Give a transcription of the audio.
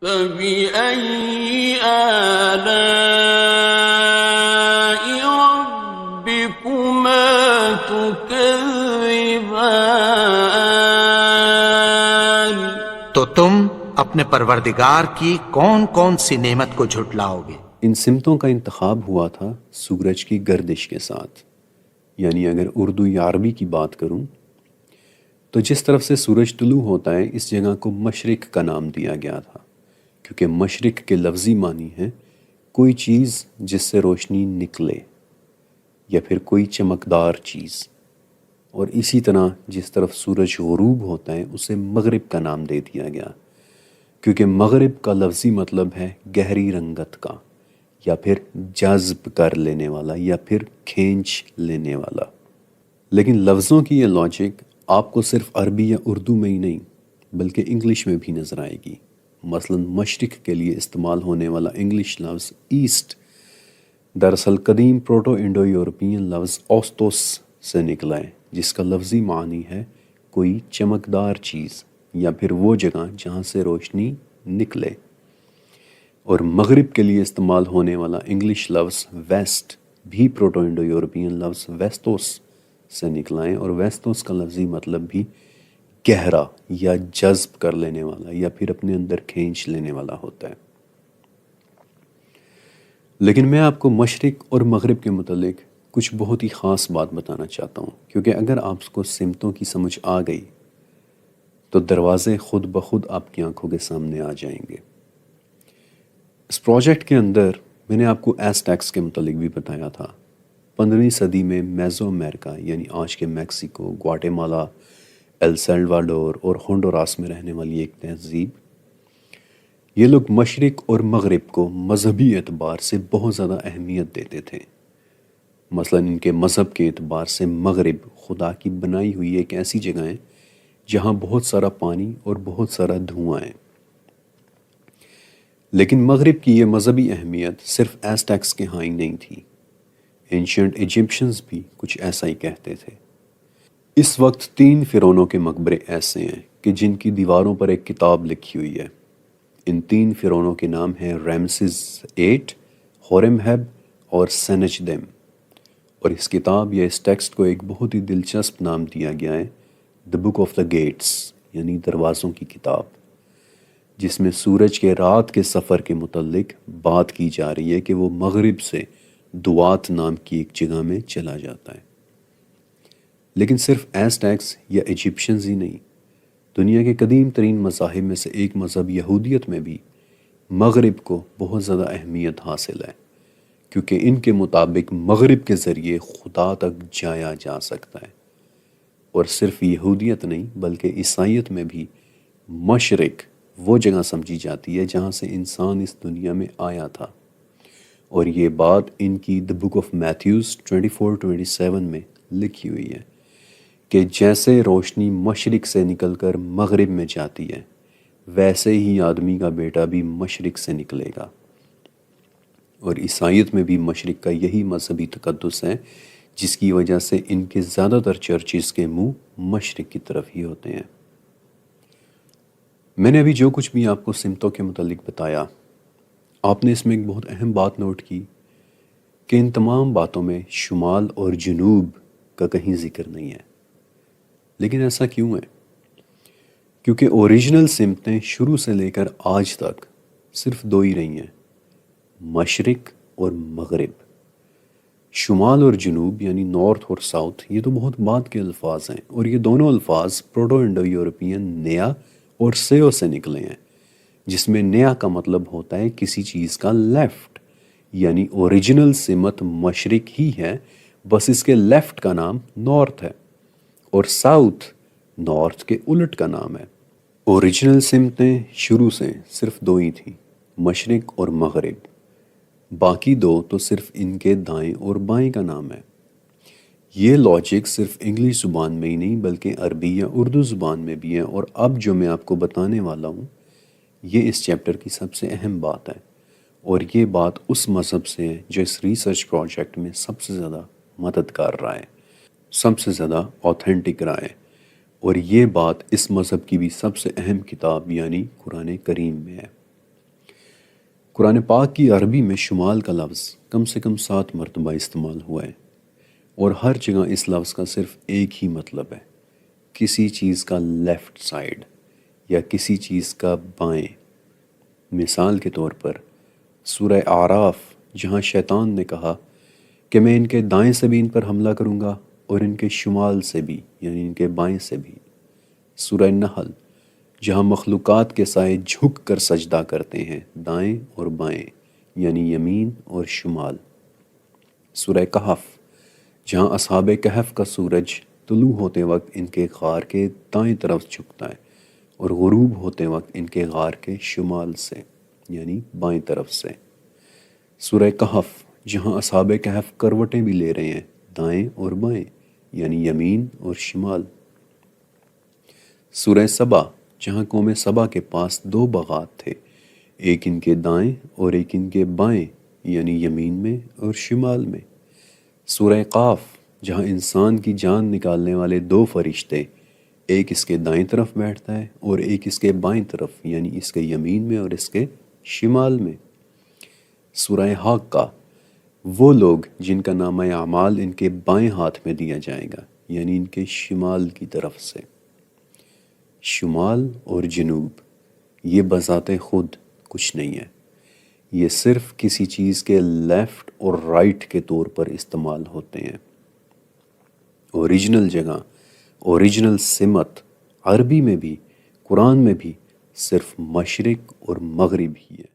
فَبِأَيِّ آلَاءِ رَبِّكُمَا تُكَذِّبَانِ؟ تو تم اپنے پروردگار کی کون کون سی نعمت کو جھٹلاؤ گے؟ ان سمتوں کا انتخاب ہوا تھا سورج کی گردش کے ساتھ، یعنی اگر اردو یا عربی کی بات کروں تو جس طرف سے سورج طلوع ہوتا ہے اس جگہ کو مشرق کا نام دیا گیا تھا، کیونکہ مشرق کے لفظی معنی ہے کوئی چیز جس سے روشنی نکلے یا پھر کوئی چمکدار چیز، اور اسی طرح جس طرف سورج غروب ہوتا ہے اسے مغرب کا نام دے دیا گیا، کیونکہ مغرب کا لفظی مطلب ہے گہری رنگت کا، یا پھر جذب کر لینے والا، یا پھر کھینچ لینے والا۔ لیکن لفظوں کی یہ لاجک آپ کو صرف عربی یا اردو میں ہی نہیں بلکہ انگلش میں بھی نظر آئے گی۔ مثلا مشرق کے لیے استعمال ہونے والا انگلش لفظ ایسٹ دراصل قدیم پروٹو انڈو یورپین لفظ اوستوس سے نکلا ہے، جس کا لفظی معنی ہے کوئی چمکدار چیز یا پھر وہ جگہ جہاں سے روشنی نکلے۔ اور مغرب کے لیے استعمال ہونے والا انگلش لفظ ویسٹ بھی پروٹو انڈو یورپین لفظ ویستوس سے نکلا ہے، اور ویستوس کا لفظی مطلب بھی گہرا یا جذب کر لینے والا یا پھر اپنے اندر کھینچ لینے والا ہوتا ہے۔ لیکن میں آپ کو مشرق اور مغرب کے متعلق کچھ بہت ہی خاص بات بتانا چاہتا ہوں، کیونکہ اگر آپ کو سمتوں کی سمجھ آ گئی تو دروازے خود بخود آپ کی آنکھوں کے سامنے آ جائیں گے۔ اس پروجیکٹ کے اندر میں نے آپ کو ایزٹیکس کے متعلق بھی بتایا تھا۔ 15ویں صدی میں میزو امریکہ یعنی آج کے میکسیکو، گواٹے-مالا، ایل سیلواڈور اور ہونڈوراس میں رہنے والی ایک تہذیب، یہ لوگ مشرق اور مغرب کو مذہبی اعتبار سے بہت زیادہ اہمیت دیتے تھے۔ مثلا ان کے مذہب کے اعتبار سے مغرب خدا کی بنائی ہوئی ایک ایسی جگہ ہے جہاں بہت سارا پانی اور بہت سارا دھواں ہے۔ لیکن مغرب کی یہ مذہبی اہمیت صرف ایزٹیکس کے ہاں ہی نہیں تھی، اینشینٹ ایجپشنز بھی کچھ ایسا ہی کہتے تھے۔ اس وقت 3 فرعونوں کے مقبرے ایسے ہیں کہ جن کی دیواروں پر ایک کتاب لکھی ہوئی ہے۔ ان 3 فرعونوں کے نام ہیں ریمسز 8، ہورمہب اور سینچدم، اور اس کتاب یا اس ٹیکسٹ کو ایک بہت ہی دلچسپ نام دیا گیا ہے، دی بک آف دا گیٹس، یعنی دروازوں کی کتاب، جس میں سورج کے رات کے سفر کے متعلق بات کی جا رہی ہے کہ وہ مغرب سے دوات نام کی ایک جگہ میں چلا جاتا ہے۔ لیکن صرف ایزٹیکس یا ایجپشنز ہی نہیں، دنیا کے قدیم ترین مذاہب میں سے ایک مذہب یہودیت میں بھی مغرب کو بہت زیادہ اہمیت حاصل ہے، کیونکہ ان کے مطابق مغرب کے ذریعے خدا تک جایا جا سکتا ہے۔ اور صرف یہودیت نہیں بلکہ عیسائیت میں بھی مشرق وہ جگہ سمجھی جاتی ہے جہاں سے انسان اس دنیا میں آیا تھا، اور یہ بات ان کی دی بک آف میتھیوز 24:27 میں لکھی ہوئی ہے کہ جیسے روشنی مشرق سے نکل کر مغرب میں جاتی ہے ویسے ہی آدمی کا بیٹا بھی مشرق سے نکلے گا۔ اور عیسائیت میں بھی مشرق کا یہی مذہبی تقدس ہے، جس کی وجہ سے ان کے زیادہ تر چرچز کے منہ مشرق کی طرف ہی ہوتے ہیں۔ میں نے ابھی جو کچھ بھی آپ کو سمتوں کے متعلق بتایا، آپ نے اس میں ایک بہت اہم بات نوٹ کی کہ ان تمام باتوں میں شمال اور جنوب کا کہیں ذکر نہیں ہے۔ لیکن ایسا کیوں ہے؟ کیونکہ اوریجنل سمتیں شروع سے لے کر آج تک صرف 2 ہی رہی ہیں، مشرق اور مغرب۔ شمال اور جنوب یعنی نارتھ اور ساؤتھ یہ تو بہت بعد کے الفاظ ہیں، اور یہ دونوں الفاظ پروٹو انڈو یورپین نیا اور سیو سے نکلے ہیں، جس میں نیا کا مطلب ہوتا ہے کسی چیز کا لیفٹ، یعنی اوریجنل سمت مشرق ہی ہے، بس اس کے لیفٹ کا نام نارتھ ہے، اور ساؤتھ نارتھ کے الٹ کا نام ہے۔ اوریجنل سمتیں شروع سے صرف 2 ہی تھیں، مشرق اور مغرب، باقی 2 تو صرف ان کے دائیں اور بائیں کا نام ہے۔ یہ لاجک صرف انگلش زبان میں ہی نہیں بلکہ عربی یا اردو زبان میں بھی ہے، اور اب جو میں آپ کو بتانے والا ہوں یہ اس چیپٹر کی سب سے اہم بات ہے، اور یہ بات اس مذہب سے ہے جو اس ریسرچ پروجیکٹ میں سب سے زیادہ مددگار رہا ہے، سب سے زیادہ اوتھینٹک رہا ہے، اور یہ بات اس مذہب کی بھی سب سے اہم کتاب یعنی قرآن کریم میں ہے۔ قرآن پاک کی عربی میں شمال کا لفظ کم سے کم 7 مرتبہ استعمال ہوا ہے، اور ہر جگہ اس لفظ کا صرف ایک ہی مطلب ہے، کسی چیز کا لیفٹ سائڈ یا کسی چیز کا بائیں۔ مثال کے طور پر سورہ اعراف، جہاں شیطان نے کہا کہ میں ان کے دائیں سے بھی ان پر حملہ کروں گا اور ان کے شمال سے بھی یعنی ان کے بائیں سے بھی۔ سورہ نحل، جہاں مخلوقات کے سائے جھک کر سجدہ کرتے ہیں دائیں اور بائیں یعنی یمین اور شمال۔ سورہ کہف، جہاں اصحاب کہف کا سورج طلوع ہوتے وقت ان کے غار کے دائیں طرف جھکتا ہے اور غروب ہوتے وقت ان کے غار کے شمال سے یعنی بائیں طرف سے۔ سورہ کہف، جہاں اصحاب کہف کروٹیں بھی لے رہے ہیں دائیں اور بائیں یعنی یمین اور شمال۔ سورہ سبا، جہاں قوم سبا کے پاس 2 باغات تھے، ایک ان کے دائیں اور ایک ان کے بائیں یعنی یمین میں اور شمال میں۔ سورہ قاف، جہاں انسان کی جان نکالنے والے 2 فرشتے، ایک اس کے دائیں طرف بیٹھتا ہے اور ایک اس کے بائیں طرف یعنی اس کے یمین میں اور اس کے شمال میں۔ سورہ حاقہ، وہ لوگ جن کا نامہ اعمال ان کے بائیں ہاتھ میں دیا جائے گا یعنی ان کے شمال کی طرف سے۔ شمال اور جنوب یہ بذات خود کچھ نہیں ہے، یہ صرف کسی چیز کے لیفٹ اور رائٹ کے طور پر استعمال ہوتے ہیں۔ اوریجنل جگہ، اوریجنل سمت عربی میں بھی قرآن میں بھی صرف مشرق اور مغرب ہی ہے۔